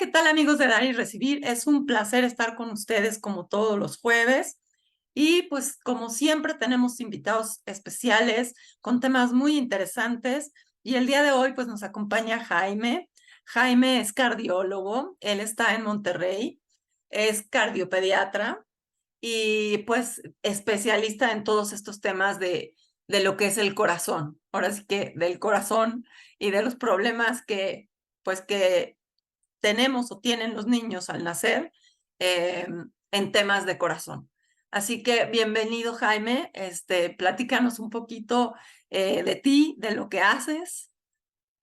¿qué tal amigos de Dar y Recibir? Es un placer estar con ustedes como todos los jueves y pues como siempre tenemos invitados especiales con temas muy interesantes y el día de hoy pues nos acompaña Jaime. Jaime es cardiólogo, él está en Monterrey, es cardiopediatra y pues especialista en todos estos temas de lo que es el corazón. Ahora sí que del corazón y de los problemas que tenemos o tienen los niños al nacer eh, en temas de corazón. Así que bienvenido, Jaime. Platícanos un poquito de ti, de lo que haces.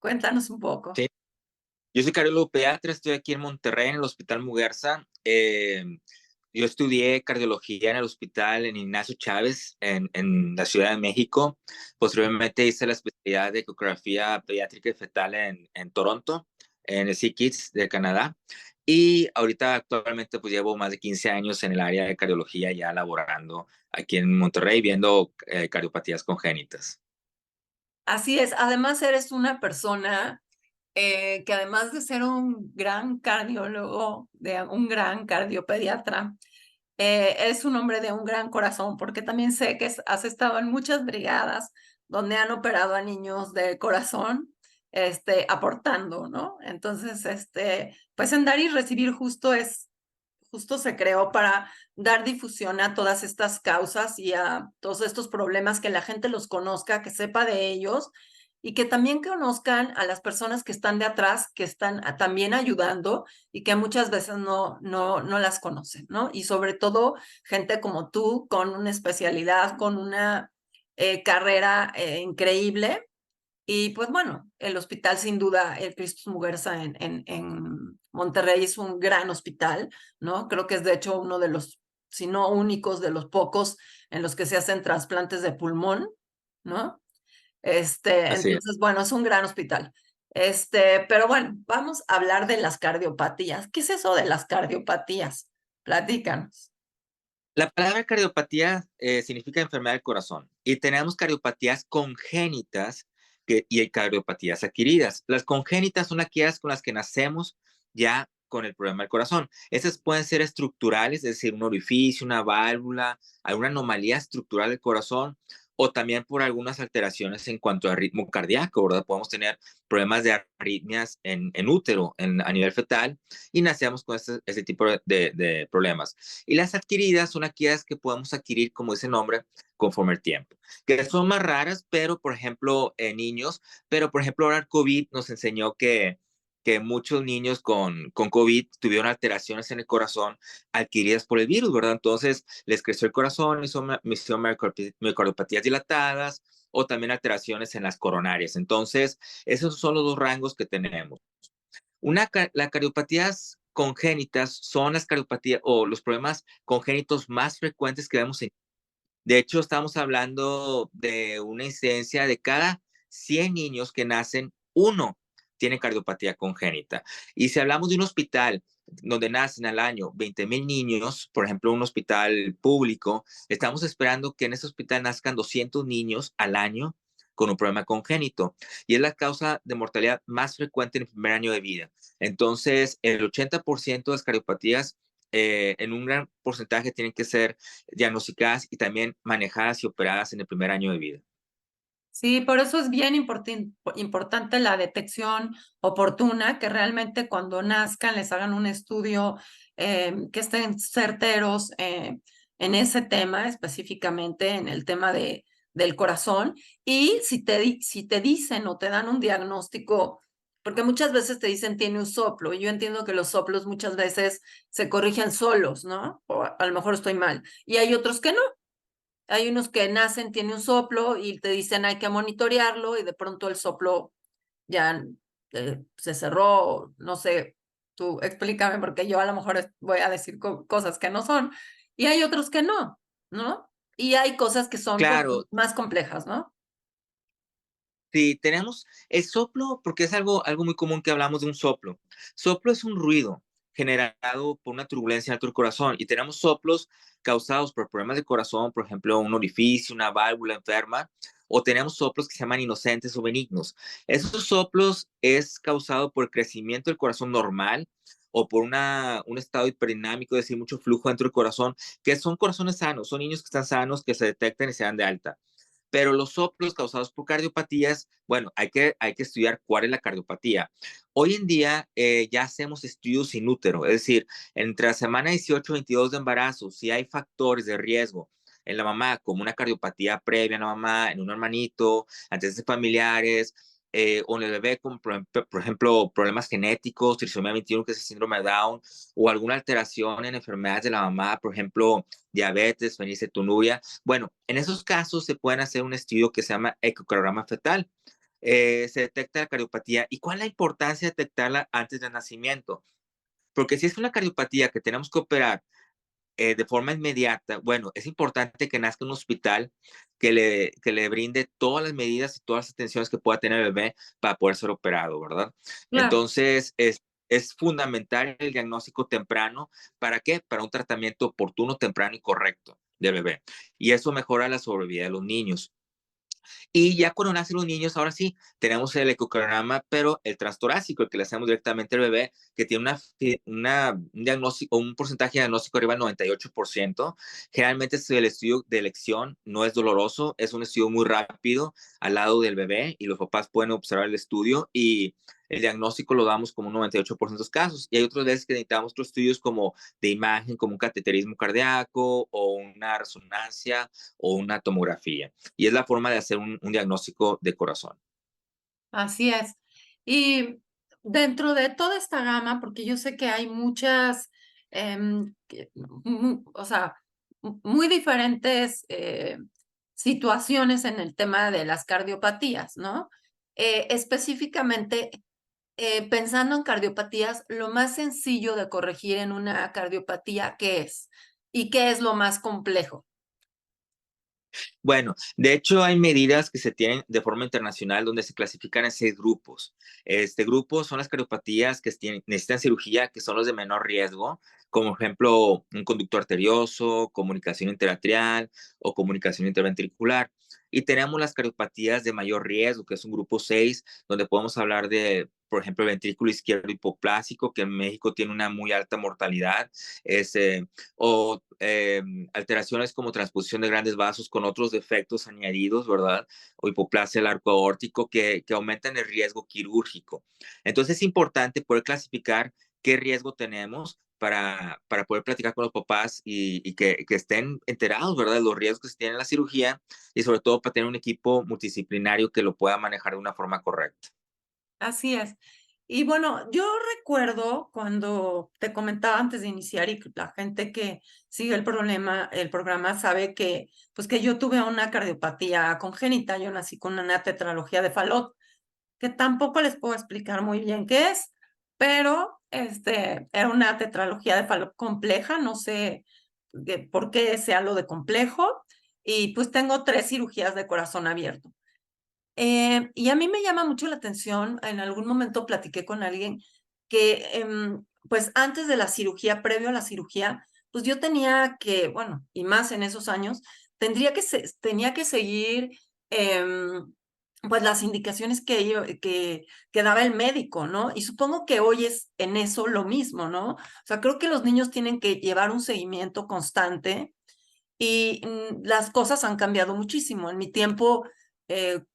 Cuéntanos un poco. Sí, yo soy cardiólogo pediatra, estoy aquí en Monterrey, en el Hospital Muguerza. Yo estudié cardiología en el hospital en Ignacio Chávez, en la Ciudad de México. Posteriormente hice la especialidad de ecografía pediátrica y fetal en Toronto, en el SickKids de Canadá. Y ahorita actualmente pues llevo más de 15 años en el área de cardiología ya laborando aquí en Monterrey, viendo cardiopatías congénitas. Así es. Además, eres una persona que además de ser un gran cardiólogo, de un gran cardiopediatra, es un hombre de un gran corazón, porque también sé que has estado en muchas brigadas donde han operado a niños de corazón, aportando, ¿no? Entonces, pues en Dar y Recibir justo se creó para dar difusión a todas estas causas y a todos estos problemas, que la gente los conozca, que sepa de ellos y que también conozcan a las personas que están de atrás, que están también ayudando y que muchas veces no las conocen, ¿no? Y sobre todo gente como tú, con una especialidad, con una carrera increíble. Y pues bueno, el hospital sin duda, el Christus Muguerza en Monterrey es un gran hospital, ¿no? Creo que es de hecho uno de los, si no únicos, de los pocos en los que se hacen trasplantes de pulmón, ¿no? Así es. Entonces, bueno, es un gran hospital. Pero bueno, vamos a hablar de las cardiopatías. ¿Qué es eso de las cardiopatías? Platícanos. La palabra cardiopatía significa enfermedad del corazón y tenemos cardiopatías congénitas y cardiopatías adquiridas. Las congénitas son aquellas con las que nacemos ya con el problema del corazón. Esas pueden ser estructurales, es decir, un orificio, una válvula, alguna anomalía estructural del corazón o también por algunas alteraciones en cuanto al ritmo cardíaco, ¿verdad? Podemos tener problemas de arritmias en útero, a nivel fetal, y nacemos con ese tipo de problemas. Y las adquiridas son aquellas que podemos adquirir, como dice el nombre, conforme el tiempo, que son más raras, pero por ejemplo, en niños, pero por ejemplo, ahora el COVID nos enseñó que muchos niños con COVID tuvieron alteraciones en el corazón adquiridas por el virus, ¿verdad? Entonces les creció el corazón, hicieron micardiopatías dilatadas o también alteraciones en las coronarias. Entonces, esos son los dos rangos que tenemos. Las cardiopatías congénitas son las cardiopatías o los problemas congénitos más frecuentes que vemos. De hecho, estamos hablando de una incidencia de cada 100 niños que nacen, uno tiene cardiopatía congénita. Y si hablamos de un hospital donde nacen al año 20,000 niños, por ejemplo, un hospital público, estamos esperando que en ese hospital nazcan 200 niños al año con un problema congénito. Y es la causa de mortalidad más frecuente en el primer año de vida. Entonces, el 80% de las cardiopatías en un gran porcentaje tienen que ser diagnosticadas y también manejadas y operadas en el primer año de vida. Sí, por eso es bien importante la detección oportuna, que realmente cuando nazcan les hagan un estudio, que estén certeros en ese tema, específicamente en el tema del corazón. Y si te dicen o te dan un diagnóstico, porque muchas veces te dicen tiene un soplo, y yo entiendo que los soplos muchas veces se corrigen solos, ¿no? O a lo mejor estoy mal. Y hay otros que no. Hay unos que nacen, tiene un soplo y te dicen hay que monitorearlo y de pronto el soplo ya se cerró, no sé, tú explícame porque yo a lo mejor voy a decir cosas que no son. Y hay otros que no, ¿no? Y hay cosas que son pues Claro, más complejas, ¿no? si tenemos el soplo, porque es algo muy común que hablamos de un soplo. Soplo es un ruido generado por una turbulencia dentro del corazón y tenemos soplos causados por problemas de corazón, por ejemplo, un orificio, una válvula enferma, o tenemos soplos que se llaman inocentes o benignos. Esos soplos es causado por el crecimiento del corazón normal o por un estado hiperdinámico, es decir, mucho flujo dentro del corazón, que son corazones sanos, son niños que están sanos, que se detectan y se dan de alta. Pero los soplos causados por cardiopatías, bueno, hay que estudiar cuál es la cardiopatía. Hoy en día ya hacemos estudios sin útero, es decir, entre la semana 18 y 22 de embarazo, si hay factores de riesgo en la mamá, como una cardiopatía previa en la mamá, en un hermanito, antecedentes familiares, o en el bebé con, por ejemplo, problemas genéticos, trisomía 21, que es el síndrome de Down, o alguna alteración en enfermedades de la mamá, por ejemplo, diabetes, fenilcetonúria. Bueno, en esos casos se pueden hacer un estudio que se llama ecocardiograma fetal. Se detecta la cardiopatía. ¿Y cuál es la importancia de detectarla antes del nacimiento? Porque si es una cardiopatía que tenemos que operar de forma inmediata, bueno, es importante que nazca en un hospital que le brinde todas las medidas y todas las atenciones que pueda tener el bebé para poder ser operado, ¿verdad? Claro. Entonces, es fundamental el diagnóstico temprano. ¿Para qué? Para un tratamiento oportuno, temprano y correcto del bebé. Y eso mejora la sobrevida de los niños. Y ya cuando nacen los niños, ahora sí, tenemos el ecocardiograma, pero el transtorácico, el que le hacemos directamente al bebé, que tiene un diagnóstico, un porcentaje de diagnóstico arriba del 98%. Generalmente es el estudio de elección, no es doloroso, es un estudio muy rápido al lado del bebé y los papás pueden observar el estudio y el diagnóstico lo damos como un 98% de los casos. Y hay otras veces que necesitamos otros estudios como de imagen, como un cateterismo cardíaco o una resonancia o una tomografía. Y es la forma de hacer un diagnóstico de corazón. Así es. Y dentro de toda esta gama, porque yo sé que hay muchas, o sea, muy diferentes situaciones en el tema de las cardiopatías, ¿no? Específicamente, pensando en cardiopatías, lo más sencillo de corregir en una cardiopatía, ¿qué es? ¿Y qué es lo más complejo? Bueno, de hecho hay medidas que se tienen de forma internacional donde se clasifican en 6 grupos. Este grupo son las cardiopatías que necesitan cirugía, que son los de menor riesgo, como por ejemplo un conducto arterioso, comunicación interatrial o comunicación interventricular. Y tenemos las cardiopatías de mayor riesgo, que es un grupo 6, donde podemos hablar de, por ejemplo, el ventrículo izquierdo hipoplásico, que en México tiene una muy alta mortalidad. Es, o alteraciones como transposición de grandes vasos con otros defectos añadidos, ¿verdad? O hipoplasia del arco aórtico que aumentan el riesgo quirúrgico. Entonces es importante poder clasificar qué riesgo tenemos para poder platicar con los papás y que estén enterados, ¿verdad? De los riesgos que se tienen en la cirugía y sobre todo para tener un equipo multidisciplinario que lo pueda manejar de una forma correcta. Así es. Y bueno, yo recuerdo cuando te comentaba antes de iniciar y que la gente que sigue el programa sabe que, pues que yo tuve una cardiopatía congénita, yo nací con una tetralogía de Fallot, que tampoco les puedo explicar muy bien qué es, pero era una tetralogía de Fallot compleja, no sé por qué sea lo de complejo, y pues tengo 3 cirugías de corazón abierto. Y a mí me llama mucho la atención, en algún momento platiqué con alguien que, pues antes de la cirugía, previo a la cirugía, pues yo tenía que, bueno, y más en esos años, tenía que seguir, pues las indicaciones que daba el médico, ¿no? Y supongo que hoy es en eso lo mismo, ¿no? O sea, creo que los niños tienen que llevar un seguimiento constante y las cosas han cambiado muchísimo. En mi tiempo,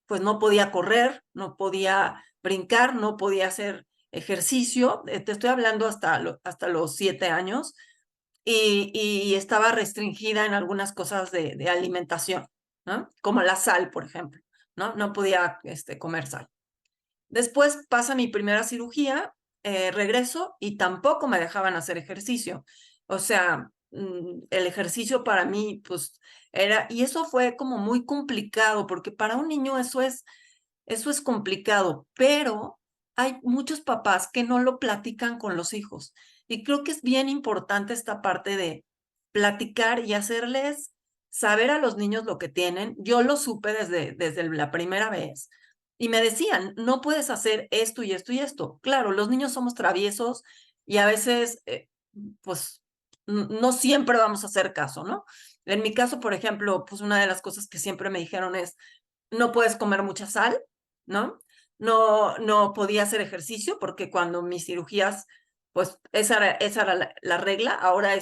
pues no podía correr, no podía brincar, no podía hacer ejercicio. Te estoy hablando hasta los 7 años y estaba restringida en algunas cosas de alimentación, ¿no? Como la sal, por ejemplo, ¿no? No podía comer sal. Después pasa mi primera cirugía, regreso y tampoco me dejaban hacer ejercicio. O sea, el ejercicio para mí, pues, y eso fue como muy complicado, porque para un niño eso es complicado, pero hay muchos papás que no lo platican con los hijos. Y creo que es bien importante esta parte de platicar y hacerles saber a los niños lo que tienen. Yo lo supe desde la primera vez y me decían, no puedes hacer esto y esto y esto. Claro, los niños somos traviesos y a veces, pues, no siempre vamos a hacer caso, ¿no? En mi caso, por ejemplo, pues una de las cosas que siempre me dijeron es, no puedes comer mucha sal, ¿no? No podía hacer ejercicio porque cuando mis cirugías pues esa era la regla. Ahora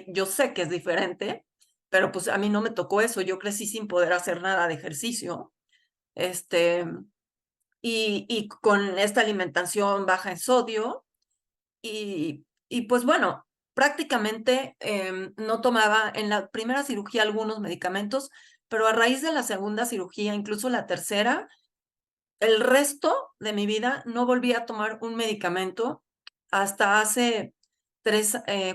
yo sé que es diferente, pero pues a mí no me tocó eso. Yo crecí sin poder hacer nada de ejercicio. Este, y con esta alimentación baja en sodio. Y pues bueno, prácticamente no tomaba en la primera cirugía algunos medicamentos, pero a raíz de la segunda cirugía, incluso la tercera, el resto de mi vida no volví a tomar un medicamento hasta hace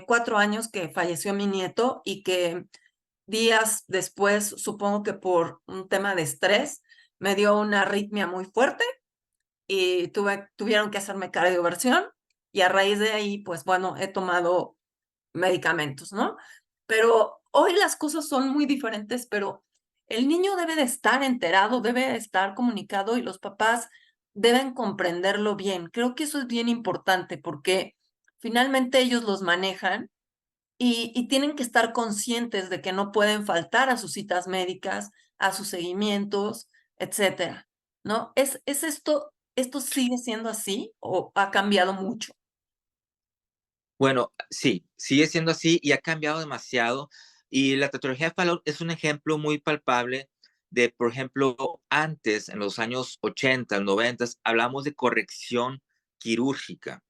4 años que falleció mi nieto y que días después, supongo que por un tema de estrés, me dio una arritmia muy fuerte y tuvieron que hacerme cardioversión y a raíz de ahí, pues bueno, he tomado medicamentos, ¿no? Pero hoy las cosas son muy diferentes, pero el niño debe de estar enterado, debe de estar comunicado y los papás deben comprenderlo bien. Creo que eso es bien importante porque finalmente ellos los manejan y tienen que estar conscientes de que no pueden faltar a sus citas médicas, a sus seguimientos, etcétera, ¿no? ¿Es esto sigue siendo así o ha cambiado mucho? Bueno, sí, sigue siendo así y ha cambiado demasiado. Y la tetralogía de Fallot es un ejemplo muy palpable de, por ejemplo, antes, en los años 80, 90, hablamos de corrección quirúrgica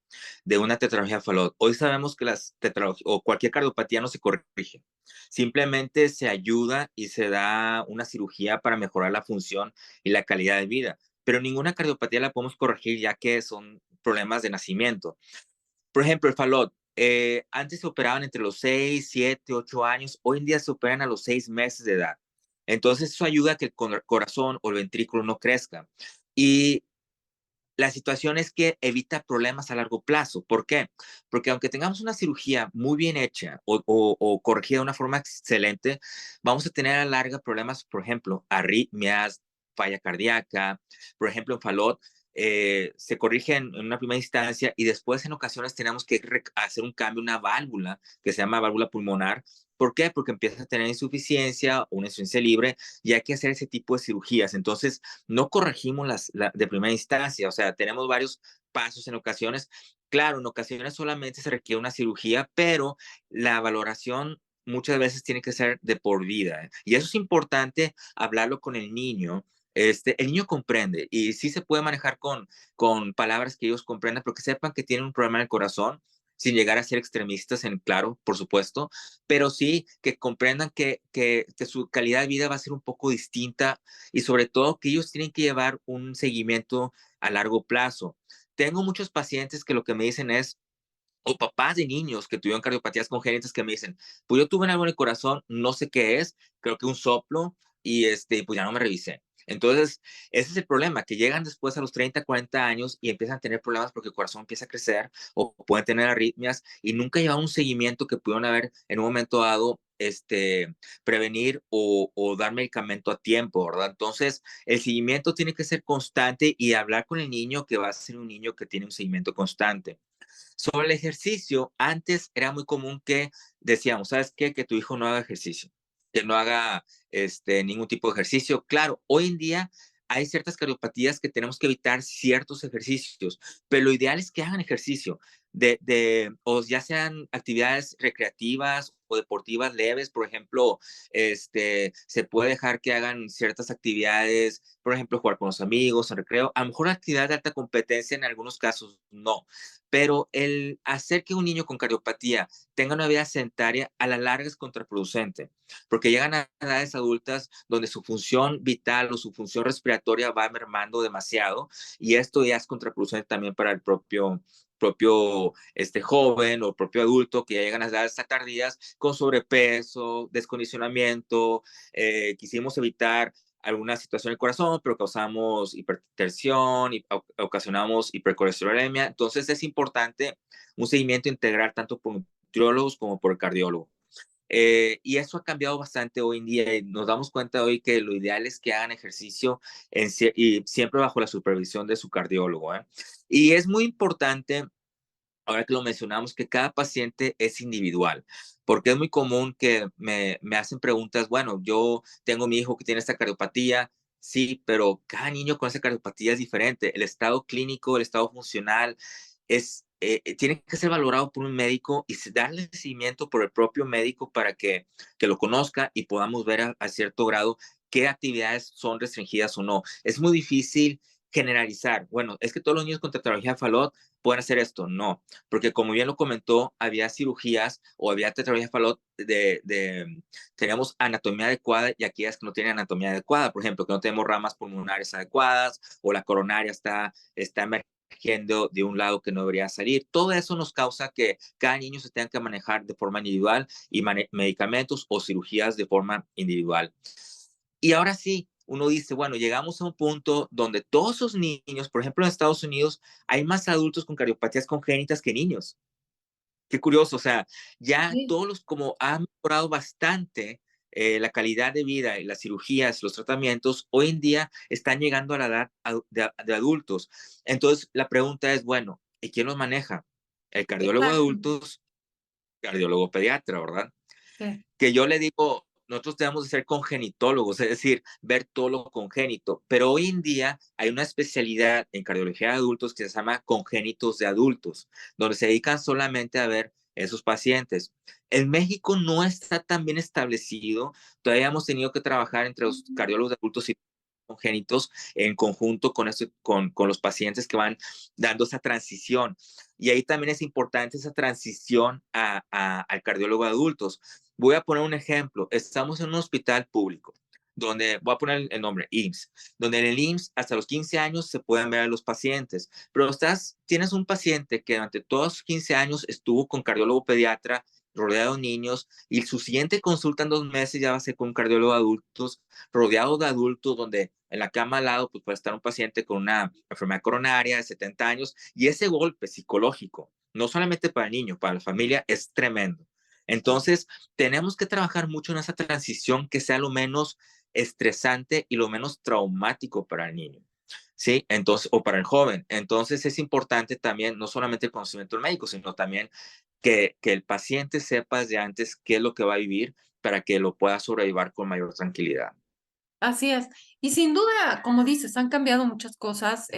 de una tetralogía de Fallot. Hoy sabemos que las tetralogías o cualquier cardiopatía no se corrige. Simplemente se ayuda y se da una cirugía para mejorar la función y la calidad de vida. Pero ninguna cardiopatía la podemos corregir ya que son problemas de nacimiento. Por ejemplo, el Fallot, antes se operaban entre los 6, 7, 8 años, hoy en día se operan a los 6 meses de edad. Entonces, eso ayuda a que el corazón o el ventrículo no crezca. Y la situación es que evita problemas a largo plazo. ¿Por qué? Porque aunque tengamos una cirugía muy bien hecha o corregida de una forma excelente, vamos a tener a la larga problemas, por ejemplo, arritmias, falla cardíaca. Por ejemplo, en Fallot se corrige en una primera instancia y después en ocasiones tenemos que hacer un cambio, una válvula que se llama válvula pulmonar. ¿Por qué? Porque empieza a tener insuficiencia o una insuficiencia libre y hay que hacer ese tipo de cirugías. Entonces, no corregimos de primera instancia, o sea, tenemos varios pasos en ocasiones. Claro, en ocasiones solamente se requiere una cirugía, pero la valoración muchas veces tiene que ser de por vida. Y eso es importante hablarlo con el niño. El niño comprende y sí se puede manejar con palabras que ellos comprendan, pero que sepan que tienen un problema en el corazón, sin llegar a ser extremistas, en claro, por supuesto, pero sí que comprendan que su calidad de vida va a ser un poco distinta y sobre todo que ellos tienen que llevar un seguimiento a largo plazo. Tengo muchos pacientes que lo que me dicen es, o papás de niños que tuvieron cardiopatías congénitas que me dicen, pues yo tuve algo en el corazón, no sé qué es, creo que un soplo y pues ya no me revisé. Entonces, ese es el problema, que llegan después a los 30, 40 años y empiezan a tener problemas porque el corazón empieza a crecer o pueden tener arritmias y nunca llevan un seguimiento que pudieron haber en un momento dado prevenir o dar medicamento a tiempo, ¿verdad? Entonces, el seguimiento tiene que ser constante y hablar con el niño que va a ser un niño que tiene un seguimiento constante. Sobre el ejercicio, antes era muy común que decíamos, ¿sabes qué? Que tu hijo no haga ejercicio, que no haga ningún tipo de ejercicio. Claro, hoy en día hay ciertas cardiopatías que tenemos que evitar ciertos ejercicios, pero lo ideal es que hagan ejercicio, o ya sean actividades recreativas o deportivas leves, por ejemplo, se puede dejar que hagan ciertas actividades, por ejemplo, jugar con los amigos, en recreo, a lo mejor actividad de alta competencia en algunos casos no, pero el hacer que un niño con cardiopatía tenga una vida sedentaria a la larga es contraproducente, porque llegan a edades adultas donde su función vital o su función respiratoria va mermando demasiado y esto ya es contraproducente también para el propio joven o propio adulto que ya llegan a edades tardías con sobrepeso, descondicionamiento. Quisimos evitar alguna situación del corazón, pero causamos hipertensión y ocasionamos hipercolesterolemia. Entonces es importante un seguimiento integral tanto por nutriólogos como por el cardiólogo. Y eso ha cambiado bastante hoy en día y nos damos cuenta hoy que lo ideal es que hagan ejercicio y siempre bajo la supervisión de su cardiólogo. Y es muy importante, ahora que lo mencionamos, que cada paciente es individual, porque es muy común que me hacen preguntas, bueno, yo tengo mi hijo que tiene esta cardiopatía, sí, pero cada niño con esa cardiopatía es diferente. El estado clínico, el estado funcional es tiene que ser valorado por un médico y darle seguimiento por el propio médico para que lo conozca y podamos ver a cierto grado qué actividades son restringidas o no. Es muy difícil generalizar. Bueno, es que todos los niños con tetralogía de Fallot pueden hacer esto. No, porque como bien lo comentó, había cirugías o había tetralogía de Fallot teníamos anatomía adecuada y aquellas que no tienen anatomía adecuada. Por ejemplo, que no tenemos ramas pulmonares adecuadas o la coronaria está emergiendo de un lado que no debería salir. Todo eso nos causa que cada niño se tenga que manejar de forma individual y medicamentos o cirugías de forma individual. Y ahora sí, uno dice, bueno, llegamos a un punto donde todos esos niños, por ejemplo, en Estados Unidos, hay más adultos con cardiopatías congénitas que niños. Qué curioso, o sea, ya Sí. todos los, como ha mejorado bastante la calidad de vida y las cirugías, los tratamientos, hoy en día están llegando a la edad de adultos. Entonces, la pregunta es, bueno, ¿y quién los maneja? El cardiólogo de Exacto. adultos, cardiólogo pediatra, ¿verdad? Sí. Que yo le digo, nosotros tenemos que ser congenitólogos, es decir, ver todo lo congénito, pero hoy en día hay una especialidad en cardiología de adultos que se llama congénitos de adultos, donde se dedican solamente a ver esos pacientes. En México no está tan bien establecido, todavía hemos tenido que trabajar entre los cardiólogos de adultos y congénitos en conjunto con los pacientes que van dando esa transición. Y ahí también es importante esa transición al cardiólogo de adultos. Voy a poner un ejemplo. Estamos en un hospital público, donde voy a poner el nombre IMSS, donde en el IMSS hasta los 15 años se pueden ver a los pacientes, pero tienes un paciente que durante todos sus 15 años estuvo con cardiólogo pediatra, rodeado de niños, y su siguiente consulta en 2 meses ya va a ser con un cardiólogo de adultos, rodeado de adultos, donde en la cama al lado pues, puede estar un paciente con una enfermedad coronaria de 70 años, y ese golpe psicológico, no solamente para el niño, para la familia, es tremendo. Entonces, tenemos que trabajar mucho en esa transición que sea lo menos estresante y lo menos traumático para el niño. ¿Sí? Entonces, o para el joven. Entonces, es importante también, no solamente el conocimiento del médico, sino también que el paciente sepa desde antes qué es lo que va a vivir para que lo pueda sobrellevar con mayor tranquilidad. Así es. Y sin duda, como dices, han cambiado muchas cosas.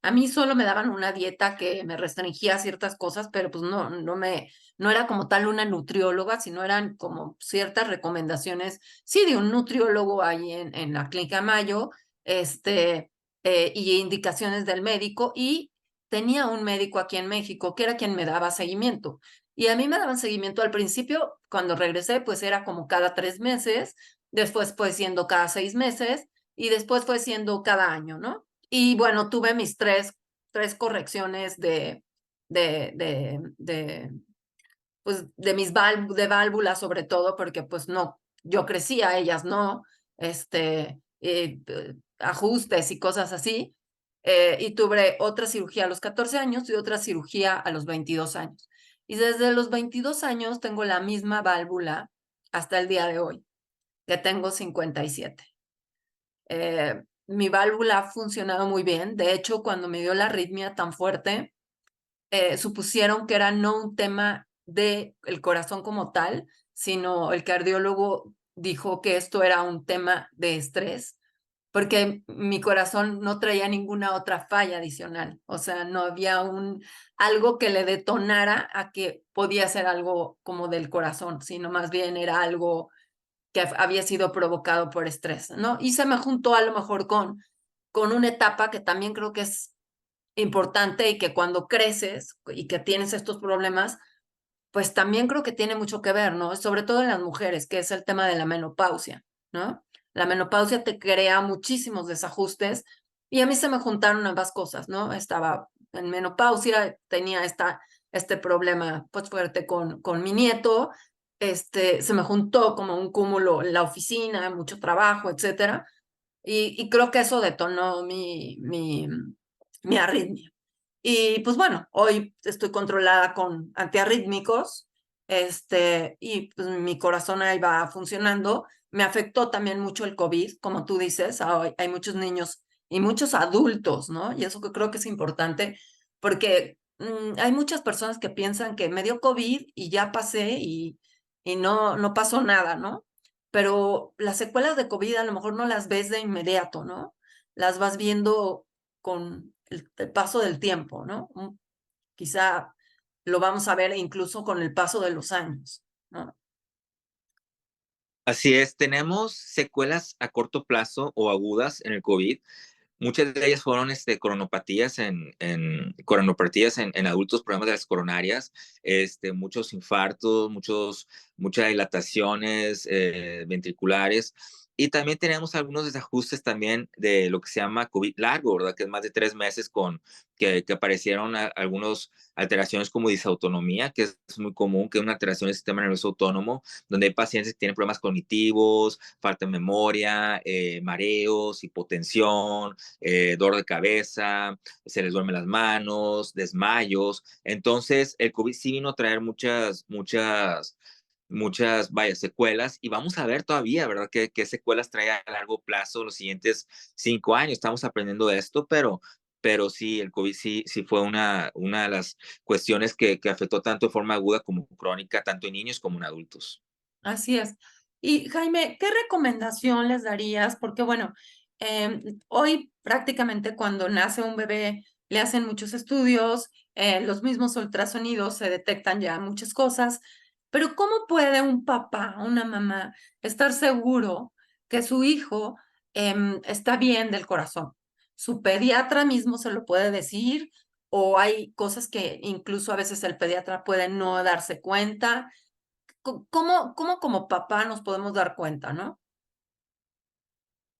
A mí solo me daban una dieta que me restringía ciertas cosas, pero pues no era como tal una nutrióloga, sino eran como ciertas recomendaciones, sí, de un nutriólogo ahí en la Clínica Mayo, y indicaciones del médico. Y tenía un médico aquí en México que era quien me daba seguimiento. Y a mí me daban seguimiento al principio, cuando regresé, pues era como cada 3 meses. Después fue siendo cada 6 meses y después fue siendo cada año, ¿no? Y bueno, tuve mis tres correcciones de pues de de válvulas sobre todo, porque pues no, yo crecía, ellas no, ajustes y cosas así. Y tuve otra cirugía a los 14 años y otra cirugía a los 22 años. Y desde los 22 años tengo la misma válvula hasta el día de hoy, que tengo 57. Mi válvula ha funcionado muy bien. De hecho, cuando me dio la arritmia tan fuerte, supusieron que era no un tema del corazón como tal, sino el cardiólogo dijo que esto era un tema de estrés, porque mi corazón no traía ninguna otra falla adicional. O sea, no había algo que le detonara a que podía ser algo como del corazón, sino más bien era algo que había sido provocado por estrés, ¿no? Y se me juntó a lo mejor con una etapa que también creo que es importante y que cuando creces y que tienes estos problemas, pues también creo que tiene mucho que ver, ¿no? Sobre todo en las mujeres, que es el tema de la menopausia, ¿no? La menopausia te crea muchísimos desajustes y a mí se me juntaron ambas cosas, ¿no? Estaba en menopausia, tenía este problema pues fuerte con mi nieto, se me juntó como un cúmulo en la oficina, mucho trabajo, etcétera, y creo que eso detonó mi arritmia. Y pues bueno, hoy estoy controlada con antiarrítmicos, y pues mi corazón ahí va funcionando. Me afectó también mucho el COVID, como tú dices, hay muchos niños y muchos adultos, ¿no? Y eso que creo que es importante, porque hay muchas personas que piensan que me dio COVID y ya pasé y no pasó nada, ¿no? Pero las secuelas de COVID a lo mejor no las ves de inmediato, ¿no? Las vas viendo con el paso del tiempo, ¿no? quizá lo vamos a ver incluso con el paso de los años, ¿no? Así es, tenemos secuelas a corto plazo o agudas en el COVID. Muchas de ellas fueron coronopatías coronopatías en adultos, problemas de las coronarias, muchos infartos, muchas dilataciones ventriculares. Y también tenemos algunos desajustes también de lo que se llama COVID largo, ¿verdad? Que es más de 3 meses que aparecieron algunas alteraciones como disautonomía, que es muy común, que es una alteración del sistema nervioso autónomo, donde hay pacientes que tienen problemas cognitivos, falta de memoria, mareos, hipotensión, dolor de cabeza, se les duermen las manos, desmayos. Entonces, el COVID sí vino a traer vaya, secuelas y vamos a ver todavía, ¿verdad? ¿Qué secuelas trae a largo plazo los siguientes 5 años? Estamos aprendiendo de esto, pero sí, el COVID sí fue una de las cuestiones que afectó tanto de forma aguda como crónica, tanto en niños como en adultos. Así es. Y Jaime, ¿qué recomendación les darías? Porque bueno, hoy prácticamente cuando nace un bebé le hacen muchos estudios, los mismos ultrasonidos se detectan ya muchas cosas, pero ¿cómo puede un papá, una mamá estar seguro que su hijo está bien del corazón? ¿Su pediatra mismo se lo puede decir? ¿O hay cosas que incluso a veces el pediatra puede no darse cuenta? ¿Cómo como papá nos podemos dar cuenta, no?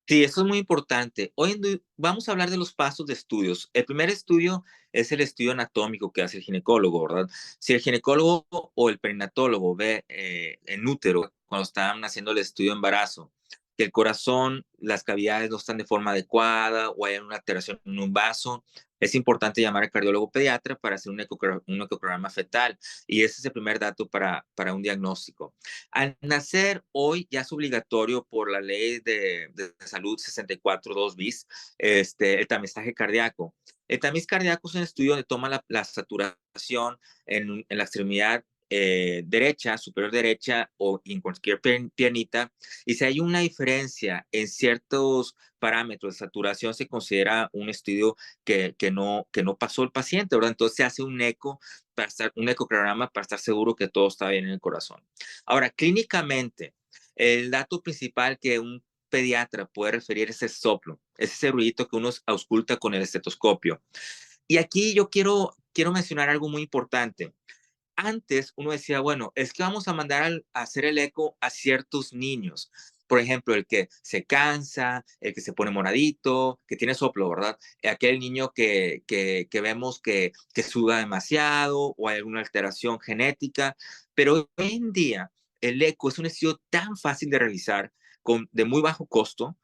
Sí, eso es muy importante. Vamos a hablar de los pasos de estudios. El primer estudio es el estudio anatómico que hace el ginecólogo, ¿verdad? Si el ginecólogo o el perinatólogo ve en útero, cuando están haciendo el estudio de embarazo, que el corazón, las cavidades no están de forma adecuada o hay una alteración en un vaso, es importante llamar al cardiólogo pediatra para hacer un ecograma fetal. Y ese es el primer dato para un diagnóstico. Al nacer, hoy ya es obligatorio por la ley de salud 64.2 bis, el tamizaje cardíaco. El tamiz cardíaco es un estudio donde toma la saturación en la extremidad derecha, superior derecha o en cualquier piernita. Y si hay una diferencia en ciertos parámetros de saturación, se considera un estudio que no pasó el paciente, ¿verdad? Entonces se hace un ecocardiograma para estar seguro que todo está bien en el corazón. Ahora, clínicamente, el dato principal que un pediatra puede referir es el soplo, es ese ruidito que uno ausculta con el estetoscopio. Y aquí yo quiero mencionar algo muy importante. Antes uno decía, bueno, es que vamos a mandar a hacer el eco a ciertos niños. Por ejemplo, el que se cansa, el que se pone moradito, que tiene soplo, ¿verdad? Aquel niño que vemos que suda demasiado o hay alguna alteración genética. Pero hoy en día el eco es un estudio tan fácil de realizar, de muy bajo costo,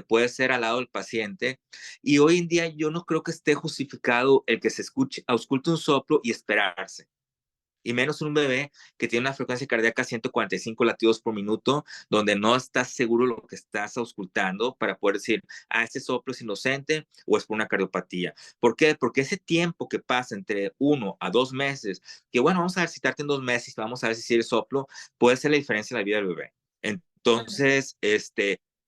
puede ser al lado del paciente. Y hoy en día yo no creo que esté justificado el que se ausculte un soplo y esperarse y menos en un bebé que tiene una frecuencia cardíaca 145 latidos por minuto, donde no estás seguro lo que estás auscultando para poder decir, este soplo es inocente o es por una cardiopatía. ¿Por qué? Porque ese tiempo que pasa entre 1 a 2 meses, que bueno, vamos a ver si tarda en 2 meses, vamos a ver si el soplo puede ser la diferencia en la vida del bebé. Entonces,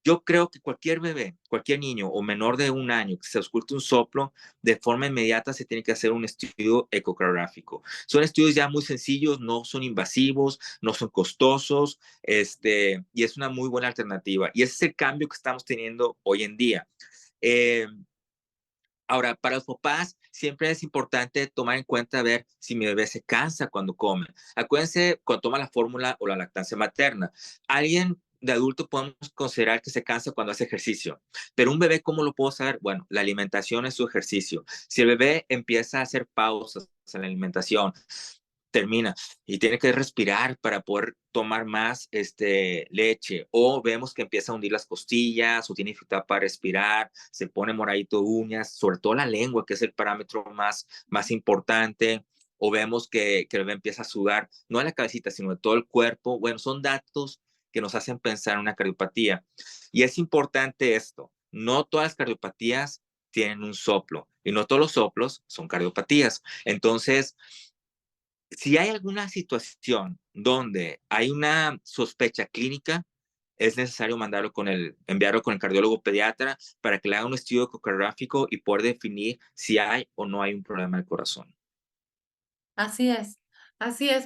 yo creo que cualquier bebé, cualquier niño o menor de 1 año que se ausculte un soplo, de forma inmediata se tiene que hacer un estudio ecocardiográfico. Son estudios ya muy sencillos, no son invasivos, no son costosos, y es una muy buena alternativa. Y ese es el cambio que estamos teniendo hoy en día. Eh, Ahora, para los papás siempre es importante tomar en cuenta ver si mi bebé se cansa cuando come. Acuérdense cuando toma la fórmula o la lactancia materna. Alguien de adulto podemos considerar que se cansa cuando hace ejercicio, pero un bebé, ¿cómo lo puedo saber? Bueno, la alimentación es su ejercicio. Si el bebé empieza a hacer pausas en la alimentación, termina y tiene que respirar para poder tomar más leche, o vemos que empieza a hundir las costillas o tiene dificultad para respirar, se pone moradito uñas, sobre todo la lengua, que es el parámetro más importante, o vemos que el bebé empieza a sudar, no de la cabecita, sino de todo el cuerpo. Bueno, son datos que nos hacen pensar en una cardiopatía. Y es importante esto, no todas las cardiopatías tienen un soplo y no todos los soplos son cardiopatías. Entonces, si hay alguna situación donde hay una sospecha clínica, es necesario enviarlo con el cardiólogo pediatra para que le haga un estudio ecocardiográfico y poder definir si hay o no hay un problema del corazón. así es,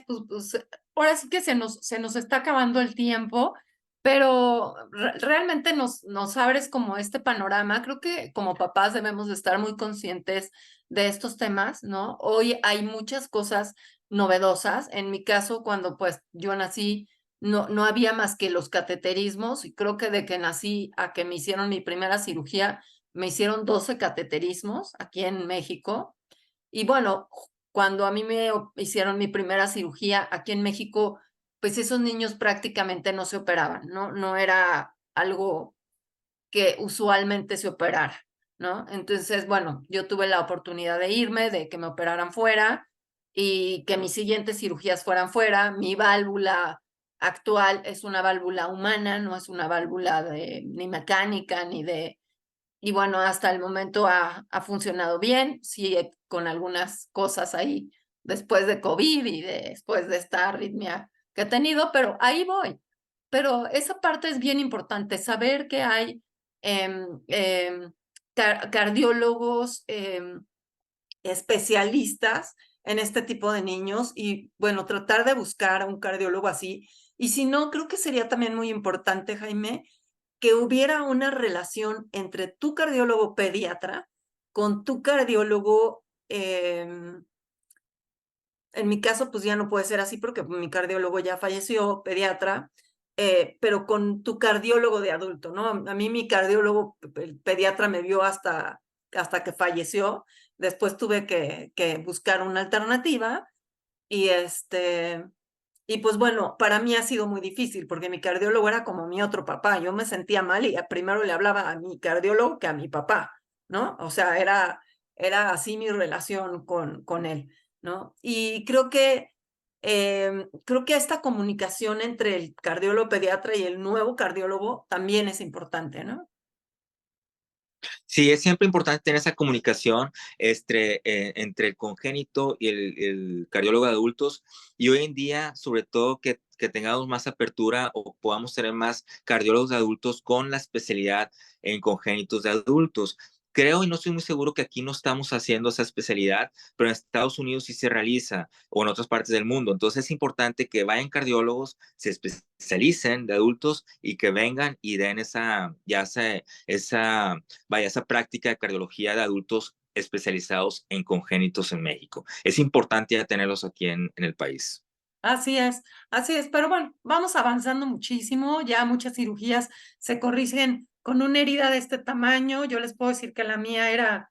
pues ahora sí que se nos está acabando el tiempo, pero realmente nos abres como este panorama. Creo que como papás debemos de estar muy conscientes de estos temas, ¿no? Hoy hay muchas cosas novedosas. En mi caso, cuando pues yo nací, no había más que los cateterismos y creo que de que nací a que me hicieron mi primera cirugía, me hicieron 12 cateterismos aquí en México. Y bueno, cuando a mí me hicieron mi primera cirugía aquí en México, pues esos niños prácticamente no se operaban, ¿no? No era algo que usualmente se operara, ¿no? Entonces, bueno, yo tuve la oportunidad de irme, de que me operaran fuera y que mis siguientes cirugías fueran fuera. Mi válvula actual es una válvula humana, no es una válvula de ni mecánica ni de y bueno, hasta el momento ha funcionado bien, sí, con algunas cosas ahí después de COVID y después de esta arritmia que he tenido, pero ahí voy. Pero esa parte es bien importante, saber que hay cardiólogos especialistas en este tipo de niños y bueno, tratar de buscar a un cardiólogo así. Y si no, creo que sería también muy importante, Jaime, que hubiera una relación entre tu cardiólogo pediatra con tu cardiólogo, en mi caso, pues ya no puede ser así porque mi cardiólogo ya falleció, pediatra, pero con tu cardiólogo de adulto, ¿no? A mí mi cardiólogo, el pediatra me vio hasta que falleció, después tuve que buscar una alternativa y y pues bueno, para mí ha sido muy difícil porque mi cardiólogo era como mi otro papá. Yo me sentía mal y primero le hablaba a mi cardiólogo que a mi papá, ¿no? O sea, era así mi relación con él, ¿no? Y creo que esta comunicación entre el cardiólogo pediatra y el nuevo cardiólogo también es importante, ¿no? Sí, es siempre importante tener esa comunicación entre el congénito y el cardiólogo de adultos. Y hoy en día, sobre todo, que tengamos más apertura o podamos tener más cardiólogos de adultos con la especialidad en congénitos de adultos. Creo y no estoy muy seguro que aquí no estamos haciendo esa especialidad, pero en Estados Unidos sí se realiza o en otras partes del mundo. Entonces es importante que vayan cardiólogos, se especialicen de adultos y que vengan y den esa práctica de cardiología de adultos especializados en congénitos en México. Es importante ya tenerlos aquí en el país. Así es, pero bueno, vamos avanzando muchísimo, ya muchas cirugías se corrigen con una herida de este tamaño. Yo les puedo decir que la mía era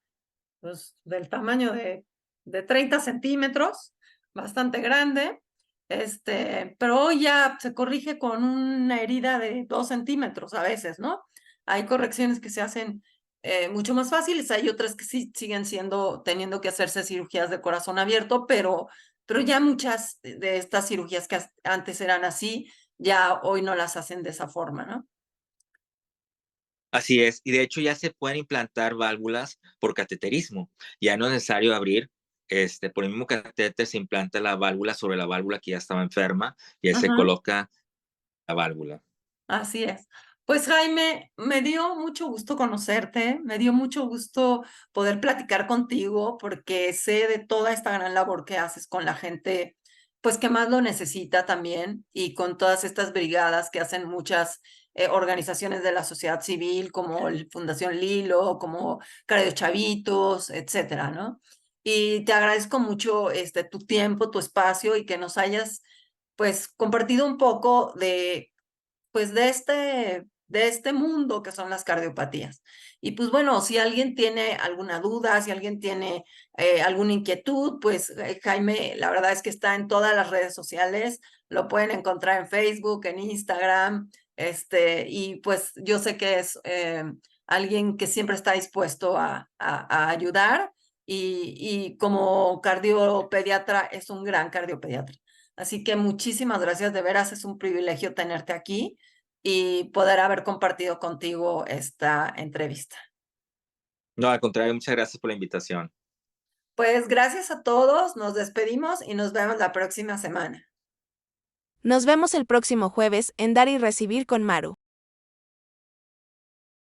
pues, del tamaño de 30 centímetros, bastante grande, pero hoy ya se corrige con una herida de 2 centímetros a veces, ¿no? Hay correcciones que se hacen mucho más fáciles, hay otras que sí siguen teniendo que hacerse cirugías de corazón abierto, pero ya muchas de estas cirugías que antes eran así, ya hoy no las hacen de esa forma, ¿no? Así es, y de hecho ya se pueden implantar válvulas por cateterismo. Ya no es necesario abrir, por el mismo catéter se implanta la válvula sobre la válvula que ya estaba enferma y ahí se Ajá. coloca la válvula. Así es. Pues Jaime, me dio mucho gusto conocerte, me dio mucho gusto poder platicar contigo porque sé de toda esta gran labor que haces con la gente, pues que más lo necesita también y con todas estas brigadas que hacen muchas organizaciones de la sociedad civil como Fundación Lilo, como Cardio Chavitos, etcétera, ¿no? Y te agradezco mucho tu tiempo, tu espacio y que nos hayas pues compartido un poco de pues de este mundo que son las cardiopatías. Y pues bueno, si alguien tiene alguna duda, si alguien tiene alguna inquietud, pues Jaime, la verdad es que está en todas las redes sociales, lo pueden encontrar en Facebook, en Instagram, y pues yo sé que es alguien que siempre está dispuesto a ayudar y como cardiopediatra es un gran cardiopediatra. Así que muchísimas gracias, de veras es un privilegio tenerte aquí y poder haber compartido contigo esta entrevista. No, al contrario, muchas gracias por la invitación. Pues gracias a todos, nos despedimos y nos vemos la próxima semana. Nos vemos el próximo jueves en Dar y Recibir con Maru.